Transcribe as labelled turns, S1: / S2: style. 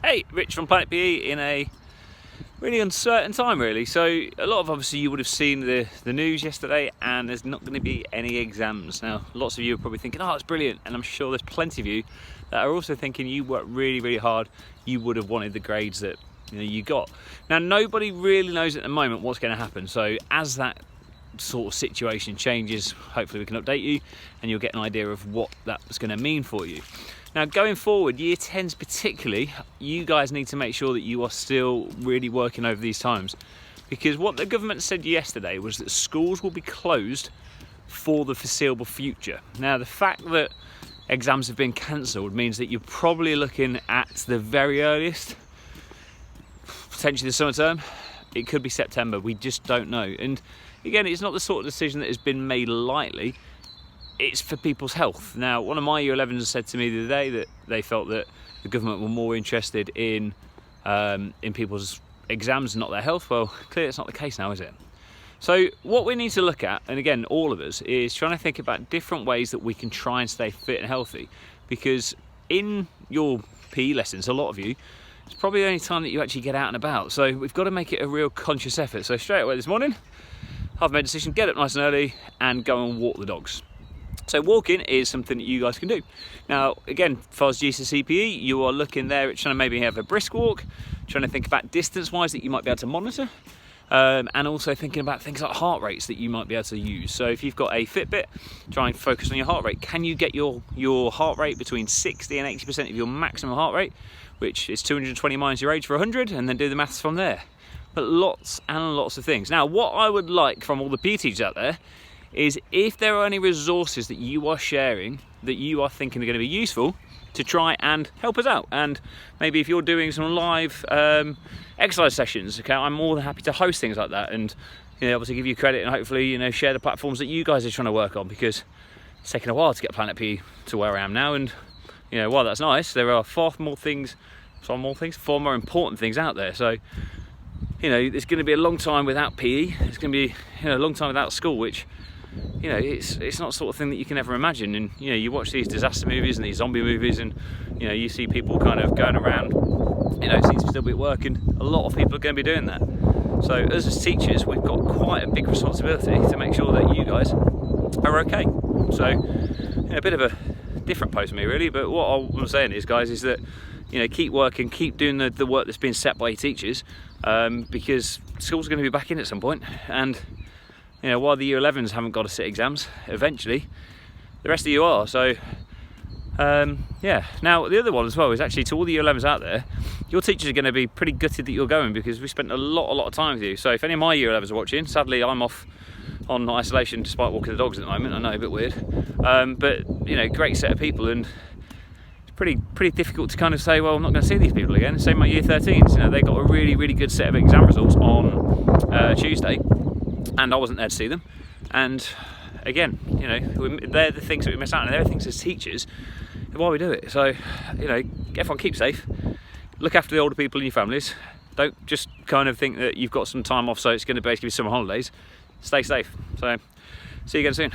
S1: Hey, Rich from Planet PE in a really uncertain time really. So a lot of obviously you would have seen the news yesterday, and there's not going to be any exams. Now lots of you are probably thinking, oh, it's brilliant, and I'm sure there's plenty of you that are also thinking you worked really hard, you would have wanted the grades that you got. Now nobody really knows at the moment what's going to happen, so as that sort of situation changes, hopefully we can update you and you'll get an idea of what that's going to mean for you. Now going forward, year 10s particularly, you guys need to make sure that you are still really working over these times, because what the government said yesterday was that schools will be closed for the foreseeable future. Now the fact that exams have been cancelled means that you're probably looking at the very earliest, potentially the summer term. It could be September, we just don't know. And again, it's not the sort of decision that has been made lightly. It's for people's health. Now, one of my year 11s said to me the other day that they felt that the government were more interested in people's exams and not their health. Well, clearly it's not the case now, is it? So what we need to look at, and again, all of us, is trying to think about different ways that we can try and stay fit and healthy. Because in your PE lessons, a lot of you, it's probably the only time that you actually get out and about. So we've got to make it a real conscious effort. So straight away this morning, I've made a decision, get up nice and early and go and walk the dogs. So walking is something that you guys can do. Now, again, for GCSE PE, you are looking there at trying to maybe have a brisk walk, trying to think about distance-wise that you might be able to monitor, and also thinking about things like heart rates that you might be able to use. So if you've got a Fitbit, try and focus on your heart rate. Can you get your heart rate between 60 and 80% of your maximum heart rate, which is 220 minus your age for 100, and then do the maths from there. But lots and lots of things. Now, what I would like from all the PE teachers out there is if there are any resources that you are sharing that you are thinking are going to be useful, to try and help us out. And maybe if you're doing some live exercise sessions, okay, I'm more than happy to host things like that, and obviously give you credit and hopefully share the platforms that you guys are trying to work on, because it's taken a while to get Planet PE to where I am now. And while that's nice, there are far more important things out there. So it's going to be a long time without PE. It's going to be a long time without school, which it's not the sort of thing that you can ever imagine. And you watch these disaster movies and these zombie movies, and you see people kind of going around, it seems to still be at work, and a lot of people are going to be doing that. So as teachers, we've got quite a big responsibility to make sure that you guys are okay. So a bit of a different post for me really, but what I'm saying is, guys, is that keep working, keep doing the work that's been set by your teachers, because schools are going to be back in at some point. And while the year 11s haven't got to sit exams, eventually the rest of you are. So yeah. Now the other one as well is actually, to all the year 11s out there, your teachers are going to be pretty gutted that you're going, because we spent a lot of time with you. So if any of my year 11s are watching, sadly I'm off on isolation despite walking the dogs at the moment. I know, a bit weird, but great set of people, and pretty difficult to kind of say, well, I'm not going to see these people again. Same my year 13s, they got a really good set of exam results on Tuesday, and I wasn't there to see them. And again, they're the things that we miss out on, and they're things as teachers why we do it. So everyone keep safe, look after the older people in your families, don't just kind of think that you've got some time off so it's going to basically be summer holidays. Stay safe. So see you again soon.